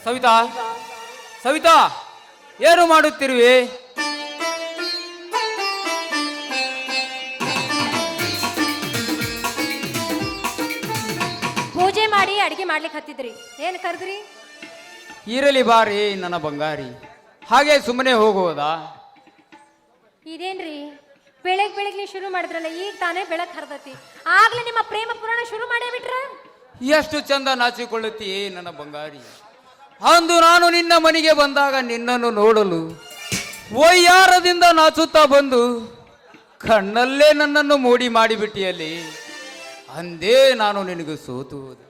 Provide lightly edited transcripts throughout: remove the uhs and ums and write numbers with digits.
ಸವಿತಾ, ಸವಿತಾ, ಏನು ಮಾಡುತ್ತಿರುವೆ? ಪೂಜೆ ಮಾಡಿ ಅಡಿಗೆ ಮಾಡ್ಲಿಕ್ಕೆ ಹತ್ತಿದ್ರಿ. ಏನ್ ಕರೆದ್ರಿ? ಇರಲಿ ಬಾರಿ ನನ್ನ ಬಂಗಾರಿ, ಹಾಗೆ ಸುಮ್ಮನೆ ಹೋಗುವುದಾ? ಇದೇನ್ರಿ ಬೆಳಗ್ಗೆ ಶುರು ಮಾಡಿದ್ರಲ್ಲ, ಈಗ ತಾನೇ ಬೆಳಕ್ ಹರಿದತಿ, ಆಗ್ಲೇ ನಿಮ್ಮ ಪ್ರೇಮ ಪುರಾಣ ಶುರು ಮಾಡೇ ಬಿಟ್ರ? ಎಷ್ಟು ಚಂದ ನಾಚಿಕೊಳ್ಳುತ್ತೀಯೇ ನನ್ನ ಬಂಗಾರಿ. ಅಂದು ನಾನು ನಿನ್ನ ಮನೆಗೆ ಬಂದಾಗ ನಿನ್ನನ್ನು ನೋಡಲು ವೈಯಾರದಿಂದ ನಾಚುತ್ತಾ ಬಂದು ಕಣ್ಣಲ್ಲೇ ನನ್ನನ್ನು ಮೋಡಿ ಮಾಡಿಬಿಟ್ಟಿಯಲ್ಲಿ ಅಂದೇ ನಾನು ನಿನಗೆ ಸೋತು ಹೋದೆ.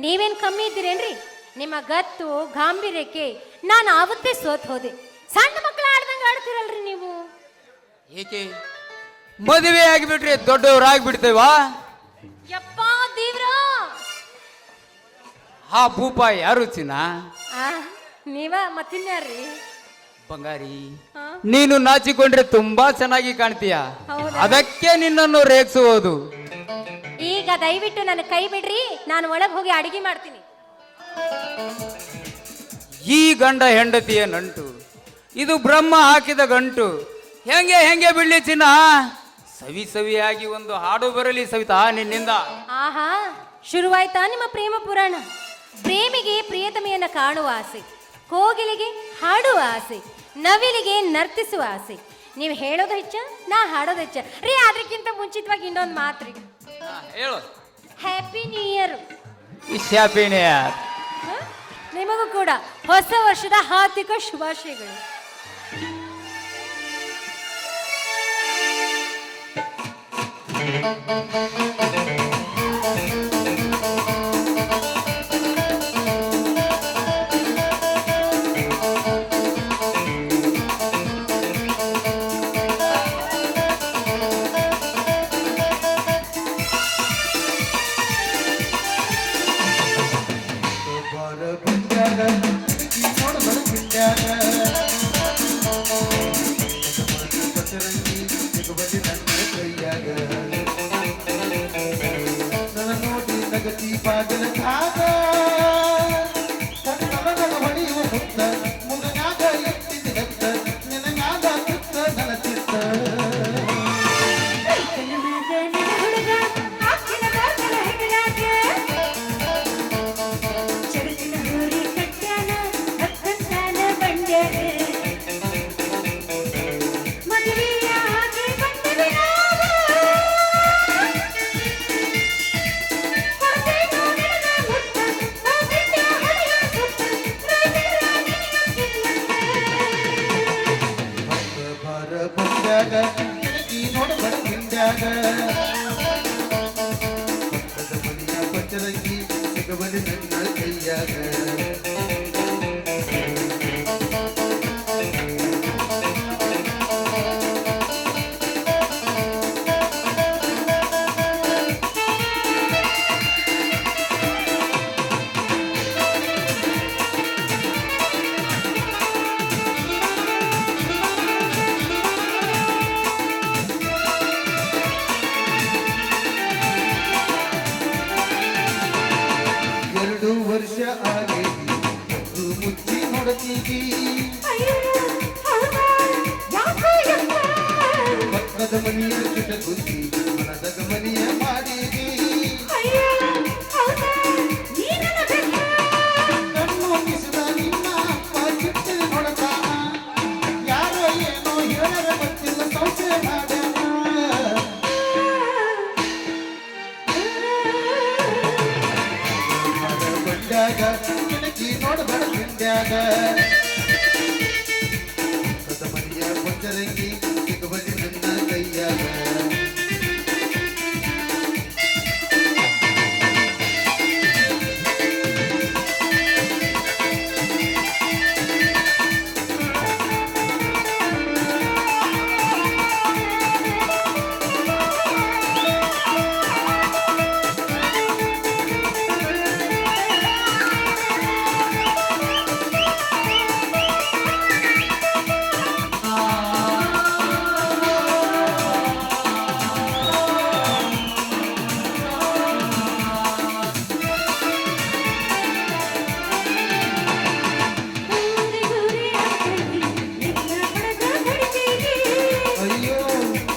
ನೀವೇನ್ ಕಮ್ಮಿ ಇದ್ದೀರೇನ್ರಿ? ನಿಮ್ಮ ಗತ್ತು ಗಾಂಭೀರ್ಯಕ್ಕೆ ನಾನು ಆವತ್ತೇ ಸೋತ್ ಹೋದೆ. ಸಣ್ಣ ಮಕ್ಕಳು ಆಡ್ದಂಗ ಆಡ್ತಿರಲ್ರಿ ನೀವು. ಏಕೆ ಮದುವೆ ಆಗಿಬಿಟ್ರೆ ದೊಡ್ಡವರಾಗ್ಬಿಡ್ತೇವಾ? ಯಪ್ಪ ದೇವ್ರ, ಆ ಭೂಪ ಯಾರು ಚಿನ್ನ? ನೀವ ಮತ್ತಿನ್ಯಾರ್ರಿ? ಬಂಗಾರಿ, ನೀನು ನಾಚಿಕೊಂಡ್ರೆ ತುಂಬಾ ಚೆನ್ನಾಗಿ ಕಾಣ್ತೀಯ, ಅದಕ್ಕೆ ನಿನ್ನನ್ನು ರೇಗಿಸುವುದು. ಈಗ ದಯವಿಟ್ಟು ನನ್ನ ಕೈ ಬಿಡ್ರಿ, ನಾನು ಒಳಗೆ ಹೋಗಿ ಅಡಿಗೆ ಮಾಡ್ತೀನಿ. ಈ ಗಂಡ ಹೆಂಡತಿಯ ನಂಟು ಇದು ಬ್ರಹ್ಮ ಹಾಕಿದ ಗಂಟು. ಹೆಂಗೆ ಹೆಂಗೆ ಬಿಡ್ಲಿ ಚಿನ್ನ? ಸವಿ ಸವಿಯಾಗಿ ಒಂದು ಹಾಡು ಬರಲಿ ಸವಿತಾ ನಿನ್ನಿಂದ. ಆಹಾ, ಶುರುವಾಯ್ತಾ ನಿಮ್ಮ ಪ್ರೇಮ ಪುರಾಣ? ಪ್ರೇಮಿಗೆ ಪ್ರಿಯತಮೆಯನ್ನ ಕಾಣುವ ಆಸೆ, ಕೋಗಿಲಿಗೆ ಹಾಡುವ ಆಸೆ, ನವಿಲಿಗೆ ನರ್ತಿಸುವ ಆಸೆ. ನೀವು ಹೇಳೋದು ಹೆಚ್ಚ, ನಾ ಹಾಡೋದು ಹೆಚ್ಚ ರೀ. ಅದಕ್ಕಿಂತ ಮುಂಚಿತವಾಗಿ ಇನ್ನೊಂದು ಮಾತ್ರಿ. ಹೇಳು. Happy new year. Happy new year. ನಿಮಗೂ ಕೂಡ ಹೊಸ ವರ್ಷದ ಹಾರ್ದಿಕ ಶುಭಾಶಯಗಳು.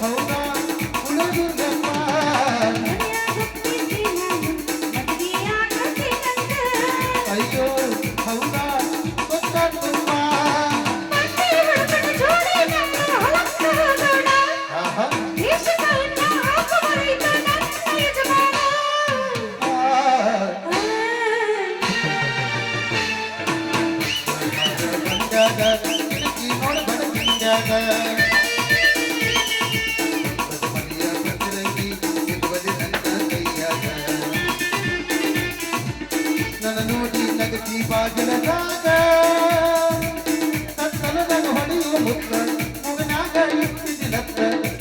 ಹೌದಾ ಉಳಿದುರ್ಗಪ್ಪ ಅಯ್ಯೋ ಹೌದಾ ಗೊತ್ತಾಗ್ತಪ್ಪ ಆಹಾ ನನ್ನ ನೋಡಿ ನಗತಿ ಬಾಗಿಲದಾಗ ತತ್ತಲದಾಗ ಹೊಳೆಯುವ ಮುತ್ತ ಮುಗನಾಗ ಇಟ್ಟಿದಿಲತ್ತ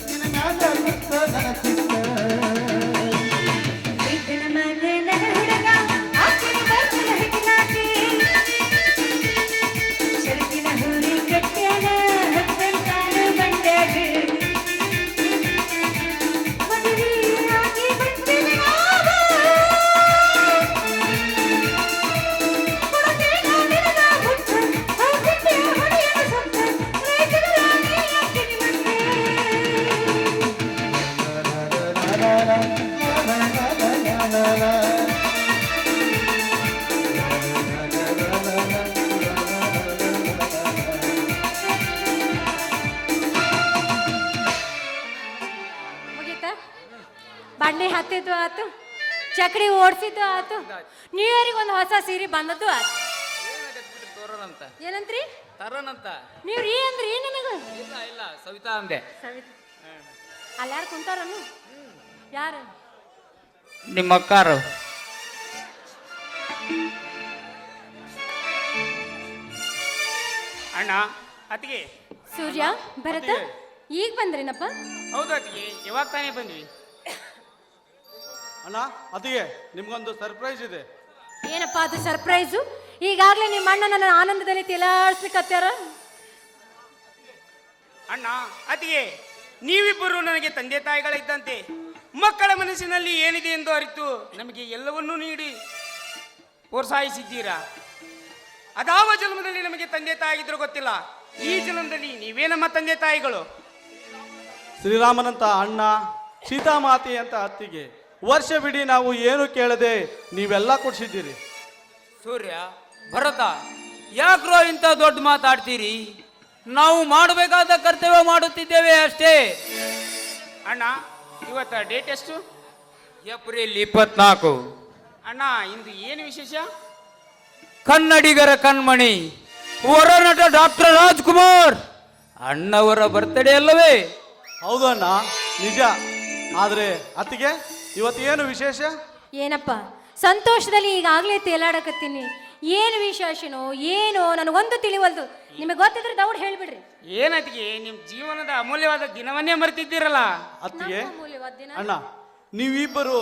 ನಿನ್ನ ಮ್ಯಾಗ ಮುತ್ತ ನನ್ನ ಚಿತ್ತ ಮುಗೀತಾ ಬಂಡೆ ಹತ್ತಿದ್ದು ಆತು ಚಕ್ಡಿ ಓಡಿಸಿದ್ದು ಆತು ನ್ಯೂ ಇಯರಿಗೆ ಒಂದು ಹೊಸ ಸೀರೆ ಬಂದದ್ದು ಆತು ತೋರಣಂತ ಏನಂತ್ರಿ ತರನಂತ ನೀವು ರೀ ಅಂದ್ರಿ ನನಗ ಇಲ್ಲ ಇಲ್ಲ ಸವಿತಾ ಅಂದೆ ಸವಿತಾ ಅಲ್ಲಾರು ಕುಂತಾರನು ಯಾರು ನಿಮ್ಮ ಅಕ್ಕಾರು ಅಣ್ಣ ಅತ್ತಿಗೆ ಸೂರ್ಯ ಭರತ ಈಗ ಬಂದ್ರೇನಪ್ಪ ಹೌದು ಅತ್ತಿಗೆ ಇವಾಗ ತಾನೇ ಬಂದ್ವಿ. ಅಣ್ಣ ಅದಿಗೆ ನಿಮ್ಗೊಂದು ಸರ್ಪ್ರೈಸ್ ಇದೆ. ಏನಪ್ಪ ಅದು ಸರ್ಪ್ರೈಸು? ಈಗಾಗಲೇ ನಿಮ್ಮ ಅಣ್ಣ ನನ್ನ ಆನಂದದಲ್ಲಿ ತೇಲಾಡ್ಸ್ಲಿಕ್ಕತ್ತಾರ. ಅಣ್ಣ ಅತ್ತಿಗೆ ನೀವಿಬ್ಬರು ನನಗೆ ತಂದೆ ತಾಯಿಗಳಿದ್ದಂತೆ. ಮಕ್ಕಳ ಮನಸ್ಸಿನಲ್ಲಿ ಏನಿದೆ ಎಂದು ಅರಿತು ನಮಗೆ ಎಲ್ಲವನ್ನೂ ನೀಡಿ ಪ್ರೋತ್ಸಾಹಿಸಿದ್ದೀರಾ. ಅದಾವ ಜನ್ಮದಲ್ಲಿ ನಮಗೆ ತಂದೆ ತಾಯಿಗಿದ್ರು ಗೊತ್ತಿಲ್ಲ, ಈ ಜನ್ಮದಲ್ಲಿ ನೀವೇ ನಮ್ಮ ತಂದೆ ತಾಯಿಗಳು. ಶ್ರೀರಾಮನಂತ ಅಣ್ಣ, ಸೀತಾಮಾತೆ ಅಂತ ಅತ್ತಿಗೆ, ವರ್ಷವಿಡೀ ನಾವು ಏನು ಕೇಳದೆ ನೀವೆಲ್ಲ ಕೊಡ್ಸಿದ್ದೀರಿ. ಸೂರ್ಯ ಭರತ ಯಾಕ್ರೋ ಇಂಥ ದೊಡ್ಡ ಮಾತಾಡ್ತೀರಿ? ನಾವು ಮಾಡಬೇಕಾದ ಕರ್ತವ್ಯ ಮಾಡುತ್ತಿದ್ದೇವೆ ಅಷ್ಟೇ. ಅಣ್ಣ ಇವತ್ತ ಡೇಟ್ ಎಷ್ಟು? ಏಪ್ರಿಲ್ 24. ಅಣ್ಣ ಇಂದು ಏನು ವಿಶೇಷ? ಕನ್ನಡಿಗರ ಕಣ್ಮಣಿ ಹೊರನಟ ಡಾಕ್ಟರ್ ರಾಜ್ಕುಮಾರ್ ಅಣ್ಣವರ ಬರ್ತ್ಡೇ ಅಲ್ಲವೇ? ಹೌದು ಅಣ್ಣ, ನಿಜ. ಆದರೆ ಅತ್ತಿಗೆ ಇವತ್ತು ಏನು ವಿಶೇಷ? ಏನಪ್ಪ ಸಂತೋಷದಲ್ಲಿ ಈಗಾಗಲೇ ತೇಲಾಡಕತ್ತೀನಿ. ಏನು ವಿಶೇಷನೋ ಏನೋ ನನಗೊಂದು ತಿಳಿವಲ್ದು. ನಿಮಗೆ ಗೊತ್ತಿದ್ರೆ ದೌಡ್ ಹೇಳ್ಬಿಡ್ರಿ. ಏನತ್ತಿಗೆ ನಿಮ್ಮ ಜೀವನದ ಅಮೂಲ್ಯವಾದ ದಿನವನ್ನೇ ಮರೆತಿದ್ದೀರಲ್ಲ. ಅತ್ತಿಗೆ ನಮ್ಮ ಅಮೂಲ್ಯವಾದ ದಿನ. ಅಣ್ಣ, ನೀವಿಬ್ಬರು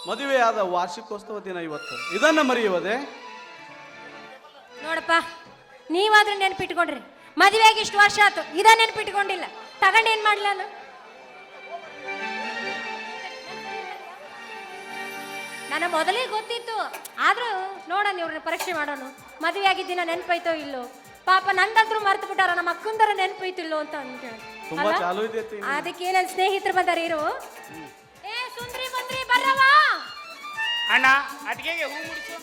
ಮದುವೆಯಾದ ವಾರ್ಷಿಕೋತ್ಸವ ದಿನ ಇವತ್ತು, ಇದನ್ನ ಮರೆಯುವುದೇ? ನೋಡಪ್ಪ, ನೀವಾದ್ರೂ ನೆನ್ಪಿಟ್ಕೊಂಡ್ರಿ. ಮದುವೆಯಾಗಿ ಇಷ್ಟು ವರ್ಷ ಆಯ್ತು, ಇದ ನೆನ್ಪಿಟ್ಕೊಂಡಿಲ್ಲ. ತಗೊಂಡೇನ್ ಮಾಡ್ಲ ನಾನು? ನನ್ನ ಮೊದಲೇ ಗೊತ್ತಿತ್ತು. ಆದ್ರೂ ನೋಡೋಣ, ಇವ್ರನ್ನ ಪರೀಕ್ಷೆ ಮಾಡೋಣ. ಮದುವೆ ಆಗಿದ್ದಿನ ನೆನ್ಪೈತೋ ಇಲ್ಲೋ? ಪಾಪ ನಂದಂದ್ರೂ ಮರ್ತು ಬಿಟ್ಟಾರ, ನಮ್ಮ ಅಕ್ಕಂದರ ನೆನ್ಪೈತಿಲ್ಲೋ ಅಂತ ಅಂತೇಳಿ. ತುಂಬಾ ಚಾಲು ಇದೆ ಅತ್ತಿ. ಅದಕ್ಕೆ ನನ್ನ ಸ್ನೇಹಿತರು ಬಂದಾರ. ಇರು ಏ ಸುಂದ್ರಿ ಬಂದ್ರಿ ಬರ್ರವಾ. ಅಣ್ಣ ಅದಕ್ಕೆ ಹೂ ಮುಡಿಸು.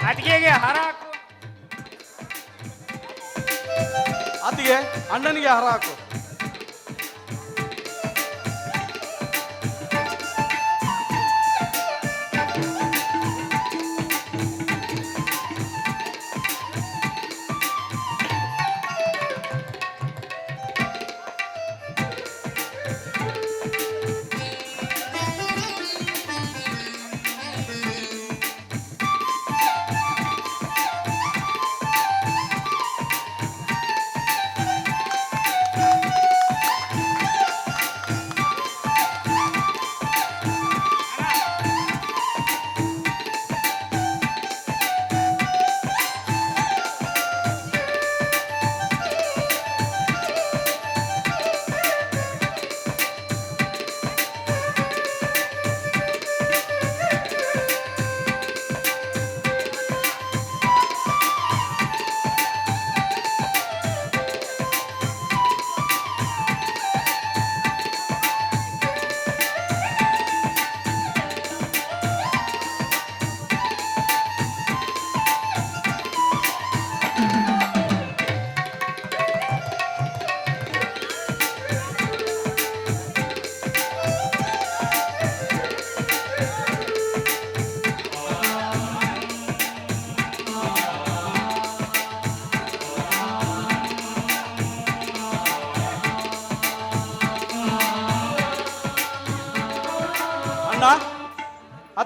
ಅತ್ತಿಗೆಗೆ ಹಾರ ಹಾಕು. ಅತ್ತಿಗೆ ಅಣ್ಣನಿಗೆ ಹಾರ ಹಾಕು.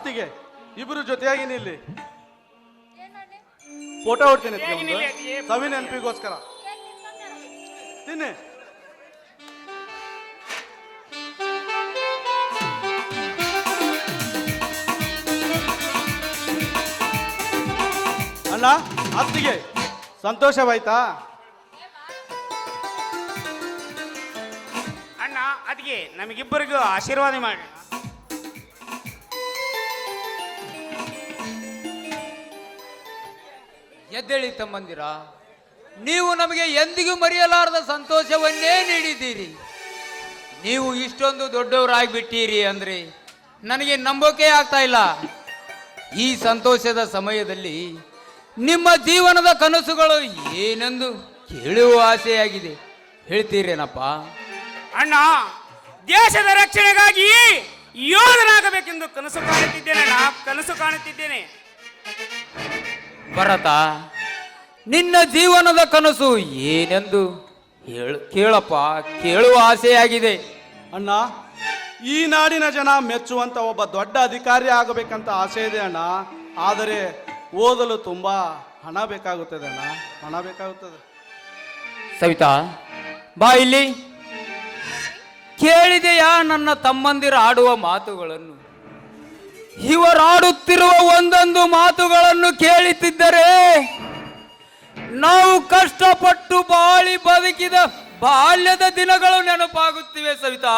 ಅತ್ತಿಗೆ ಇಬ್ರು ಜೊತೆಯಾಗಿ ನಿಲ್ಲಿ, ಫೋಟೋ ಹೊಡ್ತೀನಿ ಅತ್ತಿಗೆ ಒಂದು. ಸವಿ ನೆನಪಿಗೋಸ್ಕರ ತಿನ್ನಿ. ಅಣ್ಣ ಅತ್ತಿಗೆ ಸಂತೋಷವಾಯ್ತಾ? ಅಣ್ಣ ಅದಕ್ಕೆ ನಮಗಿಬ್ಬರಿಗೂ ಆಶೀರ್ವಾದ ಮಾಡಿ. ಎದ್ದೇಳಿ ತಮ್ಮಂದಿರ, ನೀವು ನಮಗೆ ಎಂದಿಗೂ ಮರೆಯಲಾರದ ಸಂತೋಷವನ್ನೇ ನೀಡಿದ್ದೀರಿ. ನೀವು ಇಷ್ಟೊಂದು ದೊಡ್ಡವರಾಗಿಬಿಟ್ಟಿರಿ ಅಂದರೆ ನನಗೆ ನಂಬೋಕೆ ಆಗ್ತಾ ಇಲ್ಲ. ಈ ಸಂತೋಷದ ಸಮಯದಲ್ಲಿ ನಿಮ್ಮ ಜೀವನದ ಕನಸುಗಳು ಏನೆಂದು ಕೇಳುವ ಆಸೆಯಾಗಿದೆ. ಹೇಳ್ತೀರೇನಪ್ಪ? ಅಣ್ಣ, ದೇಶದ ರಕ್ಷಣೆಗಾಗಿ ಯೋಧನಾಗಬೇಕೆಂದು ಕನಸು ಕಾಣುತ್ತಿದ್ದೇನೆ ಅಣ್ಣ, ಕನಸು ಕಾಣುತ್ತಿದ್ದೇನೆ. ಭರತ, ನಿನ್ನ ಜೀವನದ ಕನಸು ಏನೆಂದು ಕೇಳಪ್ಪ, ಕೇಳುವ ಆಸೆಯಾಗಿದೆ. ಅಣ್ಣ, ಈ ನಾಡಿನ ಜನ ಮೆಚ್ಚುವಂತ ಒಬ್ಬ ದೊಡ್ಡ ಅಧಿಕಾರಿ ಆಗಬೇಕಂತ ಆಸೆ ಇದೆ ಅಣ್ಣ. ಆದರೆ ಓದಲು ತುಂಬಾ ಹಣ ಬೇಕಾಗುತ್ತದೆ ಅಣ್ಣ, ಹಣ ಬೇಕಾಗುತ್ತದೆ. ಸವಿತಾ, ಬಾ ಇಲ್ಲಿ. ಕೇಳಿದೆಯಾ ನನ್ನ ತಮ್ಮಂದಿರ ಆಡುವ ಮಾತುಗಳನ್ನು? ಇವರಾಡುತ್ತಿರುವ ಒಂದೊಂದು ಮಾತುಗಳನ್ನು ಕೇಳುತ್ತಿದ್ದರೆ ನಾವು ಕಷ್ಟಪಟ್ಟು ಬಾಳಿ ಬದುಕಿದ ಬಾಲ್ಯದ ದಿನಗಳು ನೆನಪಾಗುತ್ತಿವೆ. ಸವಿತಾ,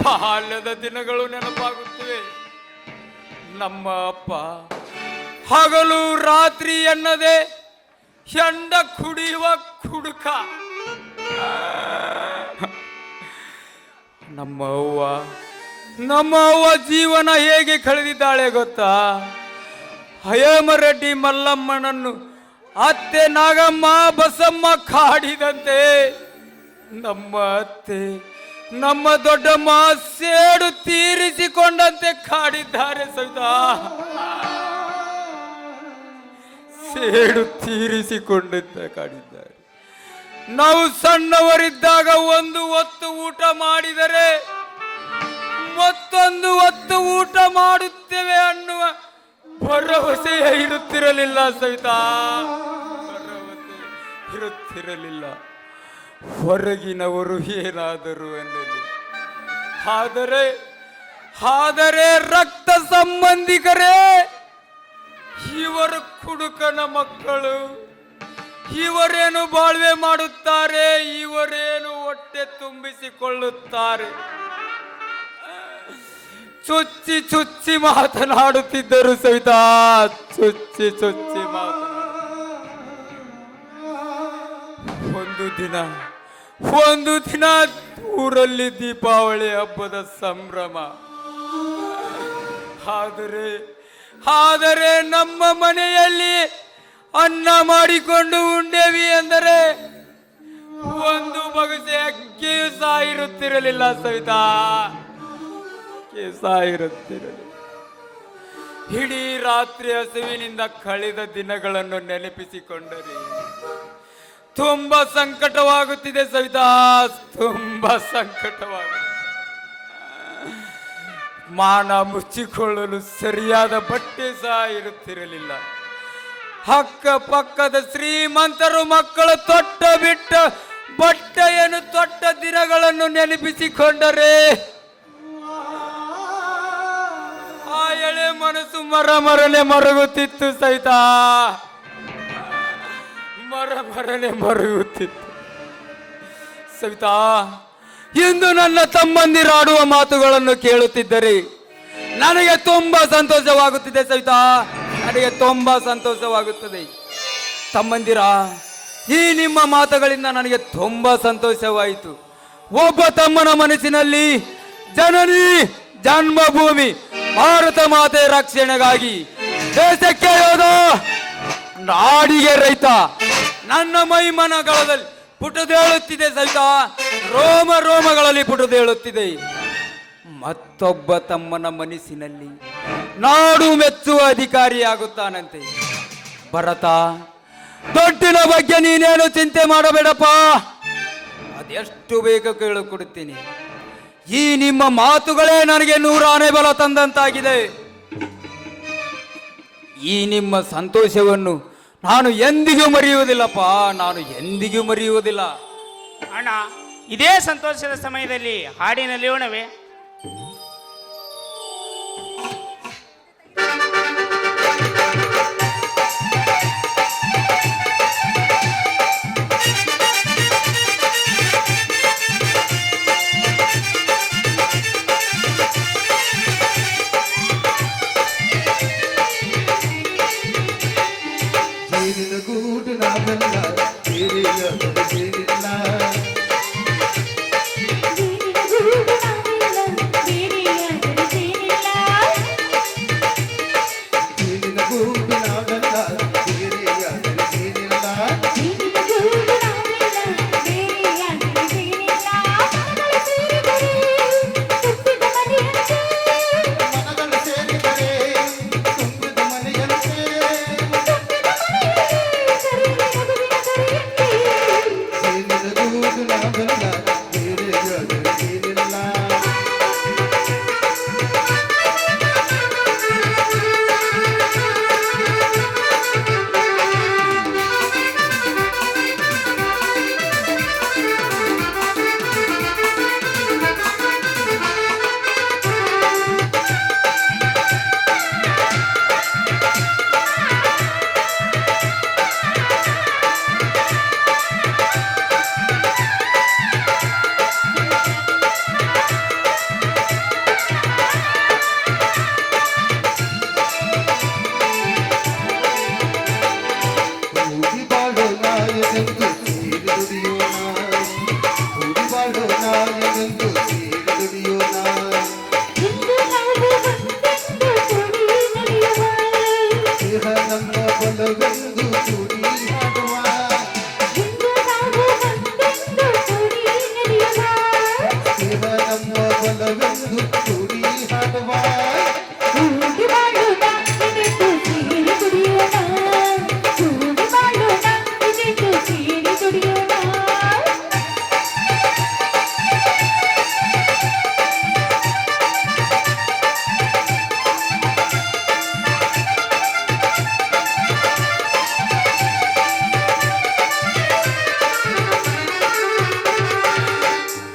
ಬಾಲ್ಯದ ದಿನಗಳು ನೆನಪಾಗುತ್ತಿವೆ. ನಮ್ಮ ಅಪ್ಪ ಹಗಲು ರಾತ್ರಿ ಎನ್ನದೆ ಹೆಂಡ ಕುಡಿಯುವ ಕುಡುಕ. ನಮ್ಮ ಅವ್ವ ಜೀವನ ಹೇಗೆ ಕಳೆದಿದ್ದಾಳೆ ಗೊತ್ತಾ? ಹೇಮರೆಡ್ಡಿ ಮಲ್ಲಮ್ಮನನ್ನು ಅತ್ತೆ ನಾಗಮ್ಮ ಬಸಮ್ಮ ಕಾಡಿದಂತೆ ನಮ್ಮ ಅತ್ತೆ ನಮ್ಮ ದೊಡ್ಡಮ್ಮ ಸೇಡು ತೀರಿಸಿಕೊಂಡಂತೆ ಕಾಡಿದ್ದಾರೆ. ಸವಿತಾ, ಸೇಡು ತೀರಿಸಿಕೊಂಡಂತೆ ಕಾಡಿದ್ದಾರೆ. ನಾವು ಸಣ್ಣವರಿದ್ದಾಗ ಒಂದು ಹೊತ್ತು ಊಟ ಮಾಡಿದರೆ ಮತ್ತೊಂದು ಹೊತ್ತು ಊಟ ಮಾಡುತ್ತೇವೆ ಅನ್ನುವ ಭರವಸೆಯೇ ಇರುತ್ತಿರಲಿಲ್ಲ. ಸವಿತಾ, ಭರವಸೆ ಇರುತ್ತಿರಲಿಲ್ಲ. ಹೊರಗಿನವರು ಏನಾದರೂ ಅನ್ನಲಿ, ಆದರೆ ರಕ್ತ ಸಂಬಂಧಿಕರೇ ಇವರು ಕುಡುಕನ ಮಕ್ಕಳು. ಇವರೇನು ಬಾಳ್ವೆ ಮಾಡುತ್ತಾರೆ, ಇವರೇನು ಹೊಟ್ಟೆ ತುಂಬಿಸಿಕೊಳ್ಳುತ್ತಾರೆ. ಚುಚ್ಚಿ ಚುಚ್ಚಿ ಮಾತನಾಡುತ್ತಿದ್ದರು. ಸವಿತಾ, ಚುಚ್ಚಿ ಚುಚ್ಚಿ ಒಂದು ದಿನ ಊರಲ್ಲಿ ದೀಪಾವಳಿ ಹಬ್ಬದ ಸಂಭ್ರಮ. ಆದರೆ ನಮ್ಮ ಮನೆಯಲ್ಲಿ ಅನ್ನ ಮಾಡಿಕೊಂಡು ಉಂಡೇವಿ ಎಂದರೆ ಒಂದು ಬಗಸೆ ಅಕ್ಕಿಯೂ ಸಹ ಇರುತ್ತಿರಲಿಲ್ಲ. ಸವಿತಾ, ಸಾಯಿರುತ್ತಿರಲಿಲ್ಲ. ಇಡೀ ರಾತ್ರಿ ಹಸಿವಿನಿಂದ ಕಳೆದ ದಿನಗಳನ್ನು ನೆನಪಿಸಿಕೊಂಡರೆ ತುಂಬಾ ಸಂಕಟವಾಗುತ್ತಿದೆ. ಸವಿತಾ, ತುಂಬಾ ಸಂಕಟವಾಗುತ್ತಿದೆ. ಮಾನ ಮುಚ್ಚಿಕೊಳ್ಳಲು ಸರಿಯಾದ ಬಟ್ಟೆ ಸಹ ಇರುತ್ತಿರಲಿಲ್ಲ. ಅಕ್ಕಪಕ್ಕದ ಶ್ರೀಮಂತರು ಮಕ್ಕಳು ತೊಟ್ಟ ಬಿಟ್ಟ ಬಟ್ಟೆಯನ್ನು ತೊಟ್ಟ ದಿನಗಳನ್ನು ನೆನಪಿಸಿಕೊಂಡರೆ ಆ ಎಳೆ ಮನಸ್ಸು ಮರಮರನೆ ಮರಗುತ್ತಿತ್ತು. ಸಹಿತಾ, ಮರಮರನೆ ಮರಗುತ್ತಿತ್ತು. ಸವಿತಾ, ಇಂದು ನನ್ನ ತಮ್ಮಂದಿರಾಡುವ ಮಾತುಗಳನ್ನು ಕೇಳುತ್ತಿದ್ದರೆ ನನಗೆ ತುಂಬಾ ಸಂತೋಷವಾಗುತ್ತಿದೆ. ಸವಿತಾ, ನನಗೆ ತುಂಬಾ ಸಂತೋಷವಾಗುತ್ತದೆ. ತಮ್ಮಂದಿರ, ಈ ನಿಮ್ಮ ಮಾತುಗಳಿಂದ ನನಗೆ ತುಂಬಾ ಸಂತೋಷವಾಯಿತು. ಒಬ್ಬ ತಮ್ಮನ ಮನಸ್ಸಿನಲ್ಲಿ ಜನನಿ ಜನ್ಮಭೂಮಿ ಭಾರತ ಮಾತೆ ರಕ್ಷಣೆಗಾಗಿ ದೇಶಕ್ಕೆ ಯೋಧ, ನಾಡಿಗೆ ರೈತ ನನ್ನ ಮೈಮನಗಳಲ್ಲಿ ಪುಟದೇಳುತ್ತಿದೆ. ಸಹಿತಾ, ರೋಮ ರೋಮಗಳಲ್ಲಿ ಪುಟದೇಳುತ್ತಿದೆ. ಮತ್ತೊಬ್ಬ ತಮ್ಮನ ಮನಸ್ಸಿನಲ್ಲಿ ನಾಡು ಮೆಚ್ಚುವ ಅಧಿಕಾರಿಯಾಗುತ್ತಾನಂತೆ. ಭರತ, ದೊಡ್ಡಿನ ಬಗ್ಗೆ ನೀನೇನು ಚಿಂತೆ ಮಾಡಬೇಡಪ್ಪ, ಅದೆಷ್ಟು ಬೇಗ ಕೇಳಿಕೊಡುತ್ತೀನಿ. ಈ ನಿಮ್ಮ ಮಾತುಗಳೇ ನನಗೆ 100 ಆನೆ ಬಲ ತಂದಂತಾಗಿದೆ. ಈ ನಿಮ್ಮ ಸಂತೋಷವನ್ನು ನಾನು ಎಂದಿಗೂ ಮರೆಯುವುದಿಲ್ಲಪ್ಪ, ನಾನು ಎಂದಿಗೂ ಮರೆಯುವುದಿಲ್ಲ. ಅಣ್ಣ, ಇದೇ ಸಂತೋಷದ ಸಮಯದಲ್ಲಿ ಹಾಡಿನಲ್ಲಿ ಓಣವೇ? ಜೇನಿನ ಗೂಡು ನಾವೆಲ್ಲ ಬೇರೆಯ ಸೇರಿಲ್ಲ. ಜೇನಿನ ಗೂಡು ನಾವೆಲ್ಲ ಬೇರೆಯ ಸೇರಿಲ್ಲ. ಮನಗಳು ಸೇರಿದರೆ ತುಂಬಿದ ಮನೆಯಂತೆ. ಜೇನಿನ ಗೂಡು ನಾವೆಲ್ಲ ಬೇರೆಯ ಸೇರಿಲ್ಲ. ಕೂಡಿ ಬಾಳೋ ನಾಯನೆಂದು ಸೇರಿ ದುಡಿಯೋಣ. ಕೂಡಿ ಬಾಳೋ ನಾಯನೆಂದು ಸೇರಿ ದುಡಿಯೋಣ. ದೇಹ ನಮ್ಮ ಬಲವೆಂದು ಕೂಡಿ ಹಾಡುವ. ದೇಹ ನಮ್ಮ ಬಲವೆಂದು ಕೂಡಿ ಹಾಡುವ.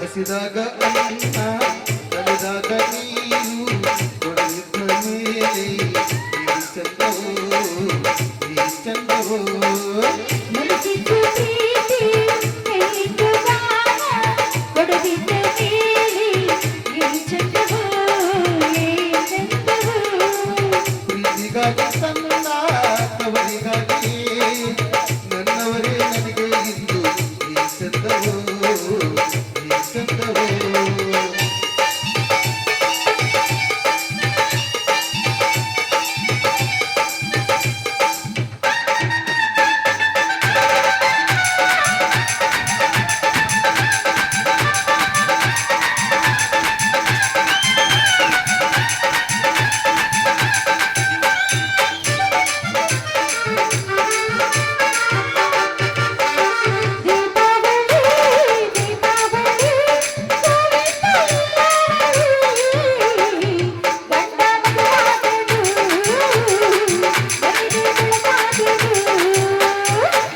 ಹಸಿದಾಗ ಅನ್ನ ತಲೆದಾಗ ನೀರು ಕೊಡಲಿದ್ದ ಮೇಲೆ ಈ ಚಂದವೋ ಈ ಚಂದವೋ. ಪ್ರೀತಿಗಾಗಿ ತನ್ನ ತವರಿಗಾಗಿ ನನ್ನವರೇ ನನಗೆ ಇಂದು ಈ ಚಂದವೋ ಈ ಚಂದವೋ.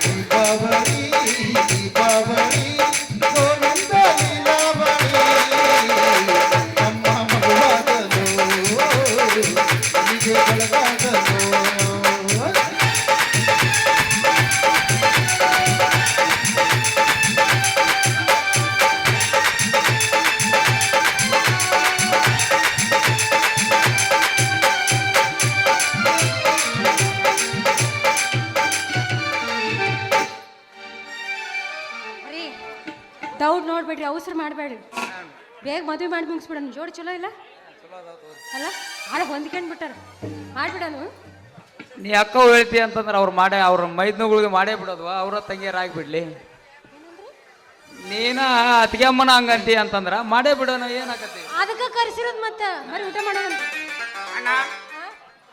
ದೀಪಾವಳಿ ದೀಪಾವಳಿ ಗೋವಿಂದ ಲೀಲಾವಳಿ. ನಮ್ಮ ಮಗುವಾದನು ಹೀಗೆ ಬೆಳಗಾದನು. ದೌಡ್ ನೋಡ್ಬೇಡ್ರಿ, ಅವಸರ ಮಾಡಬೇಡ್ರಿ, ಬೇಗ ಮದುವೆ ಮಾಡಿ ಮುಗಿಸ್ಬಿಡೋಣ. ಜೋಡಿ ಚಲೋ ಇಲ್ಲ ಅಲ್ಲ? ಆಳ ಹೊಂದ್ಕೊಂಡ್ಬಿಟ್ಟಾರ, ಮಾಡ್ಬಿಡೋನು. ನೀ ಅಕ್ಕ ಹೇಳ್ತಿ ಅಂತಂದ್ರೆ ಅವ್ರ ಮೈದ್ನುಗಳಿಗೆ ಮಾಡೇ ಬಿಡೋದು, ಅವ್ರ ತಂಗಿಯರಾಗ್ಬಿಡ್ಲಿ. ನೀನ ಅತ್ತಿಗೆಮ್ಮನ ಹಂಗಂತಿ ಅಂತಂದ್ರ ಮಾಡೇ ಬಿಡೋಣ, ಏನಾಗತ್ತೆ? ಅದಕ್ಕೆ ಕರೆಸಿರೋದು ಮತ್ತೆ ಬರೀ ಊಟ ಮಾಡೋಣ. ಅಣ್ಣ,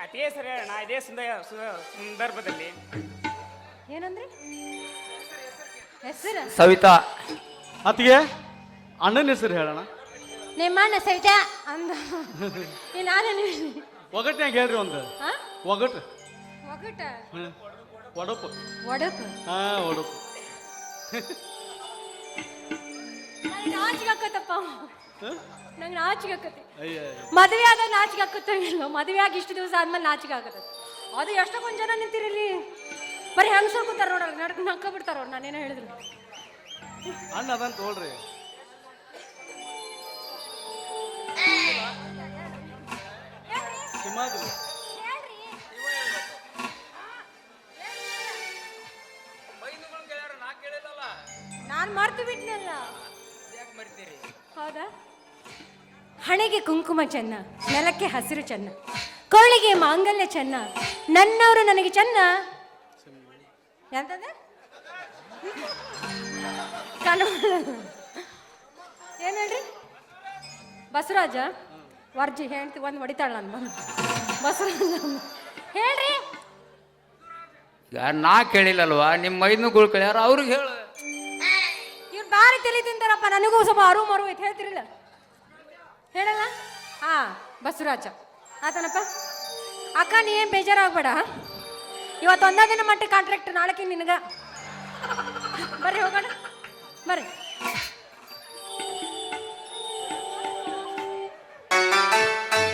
ಅದೇ ಸರಿ ಅಣ್ಣ, ಇದೇ ಸಂದರ್ಭದಲ್ಲಿ ಏನಂದ್ರಿ? ಹೆಸರು ಸವಿತಾ. ಅತ್ತಿಗೆ ಅಣ್ಣನ ಹೆಸರು ಹೇಳೋಣ. ನಿಮ್ಮಣ್ಣ ಸವಿತಾ ಅಂದ. ನಾನು ಒಗಟ್ನ್ಯಾಗ ಹೇಳ್ರಿ ಒಂದು ಒಗಟು. ಒಗಟ ಒಡಪು. ಒಡಪು ಹಾ, ಒಡಪು. ನನಗೆ ನಾಚಿಕೆ ಆಕತ್ತಪ್ಪ, ನಂಗೆ ನಾಚಿಕೆ ಆಕತಿ. ಅಯ್ಯ, ಮದುವೆ ಆದ ನಾಚಿಕೆ ಆಕತ್ತ ಇಲ್ಲ, ಮದುವೆ ಆಗಿ ಇಷ್ಟು ದಿವಸ ಆದ್ಮೇಲೆ ನಾಚಿಕೆ ಆಗತ್ತ. ಅದು ಎಷ್ಟೊಂದು ಜನ ನಿಂತಿರಲಿ, ಬರೀ ಹೆಂಗಸರು ಕೂತಾರ ನೋಡಲ್ಲ, ನಕ್ಕ ಬಿಡ್ತಾರ ಅವ್ರು. ನಾನೇನೋ ಹೇಳಿದ್ರು ಅಣ್ಣ ಅದಂತ ನೋಡ್ರಿ. ಸಿಂಹಾದ್ರಿ. ನಾನು ಮರ್ತು ಬಿಟ್ನಲ್ಲ. ಯಾಕೆ ಮರಿತೀರಿ? ಹೌದಾ? ಹಣೆಗೆ ಕುಂಕುಮ ಚೆನ್ನ, ನೆಲಕ್ಕೆ ಹಸಿರು ಚೆನ್ನ, ಕೊಳ್ಳಿಗೆ ಮಾಂಗಲ್ಯ ಚೆನ್ನ, ನನ್ನವರು ನನಗೆ ಚೆನ್ನ. ಎಂತದ ಏನ್ ಹೇಳ್ರಿ? ಬಸವರಾಜ ವರ್ಜಿ ಹೇಳ್ತಿ ಒಂದು ಹೊಡಿತಾಳ ನಾನು ಬಂದು. ಬಸವರಾಜ ಹೇಳ್ರಿ. ನಾ ಕೇಳಿಲ್ಲಲ್ವಾ, ನಿಮ್ಮ ಮೈದುಗಳು ಕೇಳ್ಯಾರ, ಅವ್ರಿಗೆ ಹೇಳು. ಇವ್ರು ಬಾರಿ ತಲೆ ತಿಂತಾರಪ್ಪ, ನನಗೂ ಸ್ವಲ್ಪ ಅರು ಮರು ಐತೆ, ಹೇಳ್ತಿರಲಿಲ್ಲ ಹೇಳಲ್ಲ. ಹಾ ಬಸವರಾಜ ಆತನಪ್ಪ. ಅಕ್ಕ ನೀ ಏನು ಬೇಜಾರಾಗಬೇಡ, ಇವತ್ತು ಒಂದೇ ದಿನ ಮಟ್ಟ ಕಾಂಟ್ರಾಕ್ಟ್, ನಾಳೆಗೆ ನಿನಗ. ಬರ್ರಿ ಹೋಗೋಣ ಬರ್ರಿ.